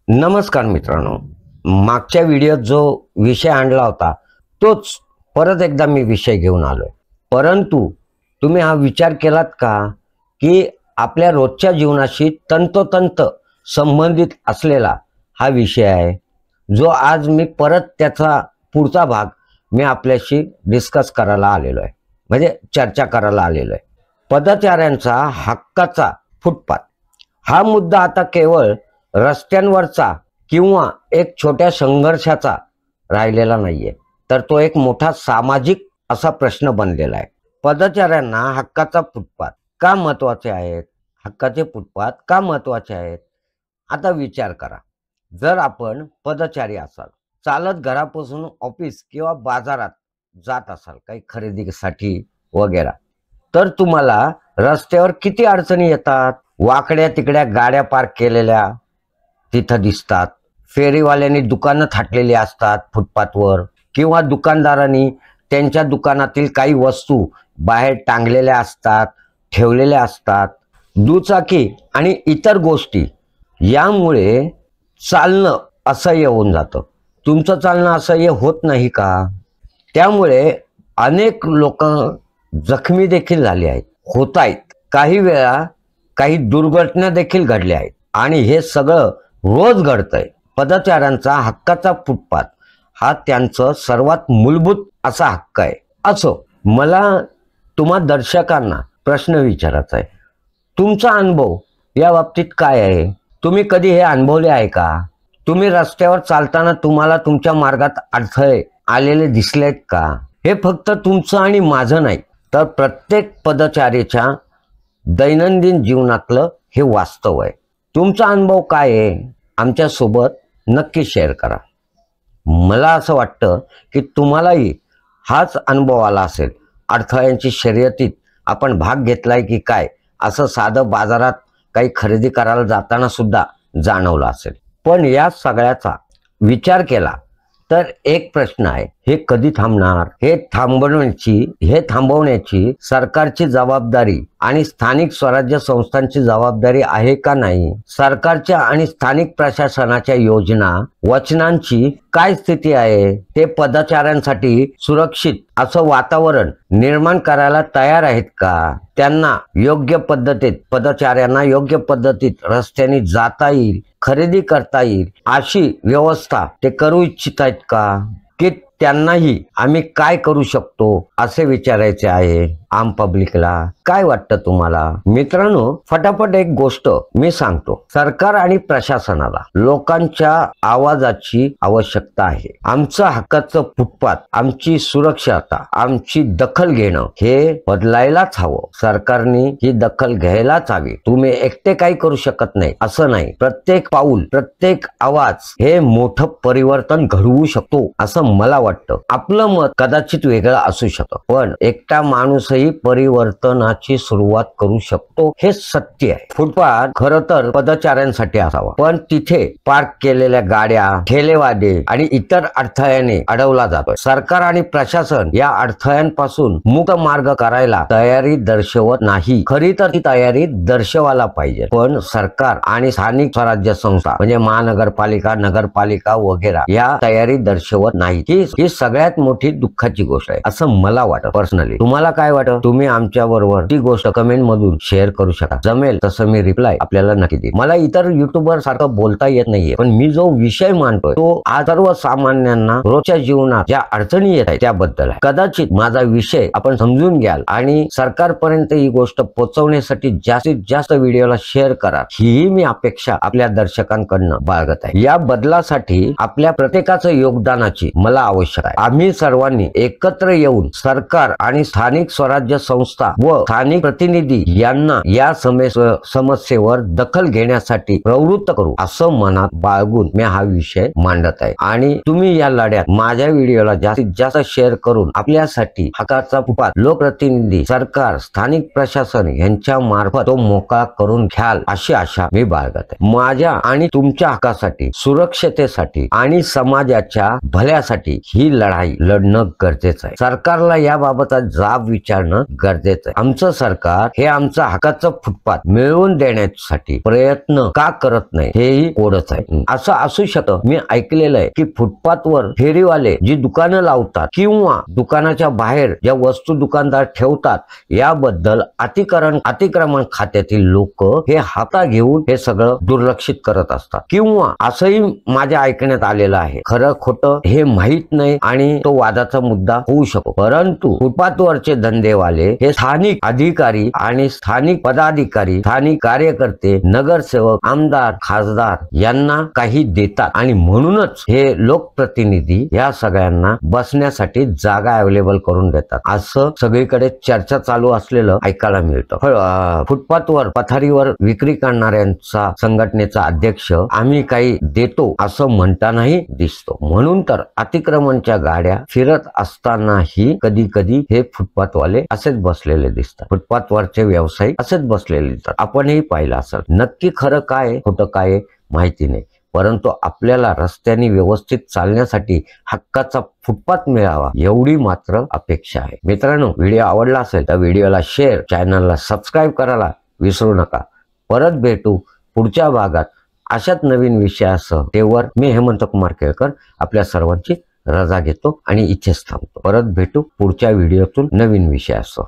नमस्कार मित्रांनो, मागच्या व्हिडिओत जो विषय आणला होता तोच परत एकदा मी विषय घेऊन आलोय। परंतु तुम्ही हा विचार केलात का की आपल्या रोजच्या जीवनाशी तंतोतंत संबंधित असलेला हा विषय आहे, जो आज मी परत त्याचा पुढचा भाग मी आपल्याशी डिस्कस करायला आलेलो आहे, म्हणजे चर्चा करायला आलेलो आहे। पदचाऱ्यांचा हक्काचा फुटपाथ हा मुद्दा आता केवळ रस्त्यांवरचा किंवा एक छोट्या संघर्षाचा राहिलेला नाहीये, तर तो एक मोठा सामाजिक असा प्रश्न बनलेला आहे। पदचाऱ्यांना हक्काचा फुटपाथ का महत्त्वाचे आहेत? हक्काचे फुटपाथ का महत्त्वाचे आहेत? आता विचार करा, जर आपण पदचारी असाल, चालत घरापासून ऑफिस किंवा बाजारात जात असाल काही खरेदीसाठी वगैरे, तर तुम्हाला रस्त्यावर किती अडचणी येतात। वाकड्या तिकड्या गाड्या पार्क केलेल्या तिथं दिसतात, फेरीवाल्यांनी दुकानं थाटलेली असतात फुटपाथवर, किंवा दुकानदारांनी त्यांच्या दुकानातील काही वस्तू बाहेर टांगलेल्या असतात, ठेवलेल्या असतात, दुचाकी आणि इतर गोष्टी। यामुळे चालणं असह्य होऊन जातं। तुमचं चालणं असह्य होत नाही का? त्यामुळे अनेक लोक जखमी देखील झाले आहेत, होत आहेत, काही वेळा काही दुर्घटना देखील घडल्या आहेत, आणि हे सगळं रोज घडतंय। पदचाऱ्यांचा हक्काचा फुटपाथ हा त्यांचा सर्वात मूलभूत असा हक्क आहे। असो, मला तुम्हा दर्शकांना प्रश्न विचारायचा आहे, तुमचा अनुभव या बाबतीत काय आहे? तुम्ही कधी हे अनुभवले आहे का? तुम्ही रस्त्यावर चालताना तुम्हाला तुमच्या मार्गात अडथळे आलेले दिसलेत का? हे फक्त तुमचं आणि माझं नाही, तर प्रत्येक पदचारीच्या दैनंदिन जीवनातलं हे वास्तव आहे। तुमचा अनुभव काय आहे? आमच्या सोबत नक्की शेअर करा। मला असं वाटतं की तुम्हालाही हाच अनुभव आला असेल। अडथळ्यांची शर्यतीत आपण भाग घेतलाय की काय, असं साधं बाजारात काही खरेदी करायला जाताना सुद्धा जाणवलं असेल। पण या सगळ्याचा विचार केला तर एक प्रश्न आहे, हे कधी थांबणार? हे थांबवण्याची सरकारची जबाबदारी आणि स्थानिक स्वराज्य संस्थांची जबाबदारी आहे का नाही? सरकारच्या आणि स्थानिक प्रशासनाच्या योजना वचनांची काय स्थिती आहे? ते पदचाऱ्यांसाठी सुरक्षित असं वातावरण निर्माण करायला तयार आहेत का? त्यांना योग्य पद्धतीत, पदचाऱ्यांना योग्य पद्धतीत रस्त्याने जाता येईल, खरेदी करता येईल अशी व्यवस्था ते करू इच्छित आहेत का? की त्यांनाही आम्ही काय करू शकतो असे विचारायचे आहे आम पब्लिकला। काय वाटतं तुम्हाला? मित्रांनो, फटाफट एक गोष्ट मी सांगतो, सरकार आणि प्रशासनाला लोकांच्या आवाजाची आवश्यकता आहे। आमचं हक्काचं फुटपाथ, आमची सुरक्षता, आमची दखल घेणं हे बदलायलाच हवं। सरकारने ही दखल घ्यायलाच हवी। तुम्ही एकटे काही करू शकत नाही असं नाही, प्रत्येक पाऊल, प्रत्येक आवाज हे मोठं परिवर्तन घडवू शकतो असं मला वाटतं। आपलं मत कदाचित वेगळं असू शकतं, पण एकटा माणूसही परिवर्तनाची सुरुवात करू शकतो, हे सत्य आहे। फुटपाथ खरं तर पदचाऱ्यांसाठी असावा, पण तिथे पार्क केलेल्या गाड्या, ठेलेवाले आणि इतर अडथळ्याने अडवला जातोय। सरकार आणि प्रशासन या अडथळ्यांपासून मुक्त मार्ग करायला तयारी दर्शवत नाही। खरी तर ती तयारी दर्शवायला पाहिजे, पण सरकार आणि स्थानिक स्वराज्य संस्था म्हणजे महानगरपालिका, नगरपालिका वगैरे या तयारी दर्शवत नाही। ही सगळ्यात मोठी दुःखाची गोष्ट आहे असं मला वाटतं पर्सनली। तुम्हाला काय वाटतं? तुम्ही आमच्या बरोबर ती गोष्ट कमेंट मधून शेअर करू शकता। जमेल तसं मी रिप्लाय आपल्याला नक्की देईन। मला इतर युट्यूबर सारखं बोलता येत नाहीये, पण मी जो विषय मांडतोय तो सर्वसामान्यांना रोजच्या जीवनात ज्या अडचणी येत आहेत त्याबद्दल आहे। कदाचित माझा विषय आपण समजून घ्याल आणि सरकारपर्यंत ही गोष्ट पोहोचवण्यासाठी जास्तीत जास्त व्हिडिओला शेअर करा, ही मी अपेक्षा आपल्या दर्शकांकडनं बाळगत आहे। या बदलासाठी आपल्या प्रत्येकाचं योगदानाची मला आवश्यकता आहे। आम्ही सर्वांनी एकत्र येऊन सरकार आणि स्थानिक स्वराज्य संस्था व स्थानिक प्रतिनिधी यांना या समस्येवर दखल घेण्यासाठी प्रवृत्त करू असं मनात बाळगून मी हा विषय मांडत आहे। आणि तुम्ही या लढ्यात माझ्या व्हिडिओला जास्तीत जास्त शेअर करून आपल्यासाठी हक्काचा फुटपाथ लोकप्रतिनिधी, सरकार, स्थानिक प्रशासन यांच्या मार्फत तो मोकळा करून घ्याल अशी आशा मी बाळगत आहे। माझ्या आणि तुमच्या हक्कासाठी, सुरक्षतेसाठी आणि समाजाच्या भल्यासाठी ही लढाई लढणं गरजेचं आहे। सरकारला याबाबत जाब विचारणं करणं गरजेचं आहे। आमचं सरकार हे आमचं हक्काचं फुटपाथ मिळवून देण्यासाठी प्रयत्न का करत नाही हेही कोडच आहे। असं असू शकतं, मी ऐकलेलं आहे की फुटपाथवर फेरीवाले जी दुकानं लावतात किंवा दुकानाच्या बाहेर ज्या वस्तू दुकानदार ठेवतात याबद्दल अतिक्रमण खात्यातील लोक हे हाता घेऊन हे सगळं दुर्लक्षित करत असतात किंवा असंही माझ्या ऐकण्यात आलेलं आहे। खरं खोटं हे माहित नाही आणि तो वादाचा मुद्दा होऊ शकतो, परंतु फुटपाथवरचे धंदेवाले हे स्थानिक अधिकारी आणि स्थानिक पदाधिकारी, स्थानिक कार्यकर्ते, नगरसेवक, आमदार, खासदार यांना काही देतात आणि म्हणूनच हे लोकप्रतिनिधी या सगळ्यांना बसण्यासाठी जागा अवेलेबल करून देतात, असं सगळीकडे चर्चा चालू असलेलं ऐकायला मिळतं। फुटपाथवर पथारीवर विक्री करणाऱ्यांचा संघटनेचा अध्यक्ष आम्ही काही देतो असं म्हणतानाही दिसतो। म्हणून तर अतिक्रमणच्या गाड्या फिरत असतानाही कधी कधी हे फुटपाथवाले असेच बसलेले दिसतात, फुटपाथवरचे व्यावसायिक असेच बसलेले दिसतात। आपणही पाहिलं असेल। नक्की खरं काय खोटं काय माहिती नाही, परंतु आपल्याला रस्त्याने व्यवस्थित चालण्यासाठी हक्काचा फुटपाथ मिळावा एवढी मात्र अपेक्षा आहे। मित्रांनो, व्हिडिओ आवडला असेल तर व्हिडिओला शेअर, चॅनलला सबस्क्राईब करायला विसरू नका। परत भेटू पुढच्या भागात अशाच नवीन विषयासह। तेव्हा मी हेमंत कुमार केळकर आपल्या सर्वांची रजा घेतो आणि इथेच थांबतो। परत भेटू पुढच्या व्हिडिओतून नवीन विषयासह।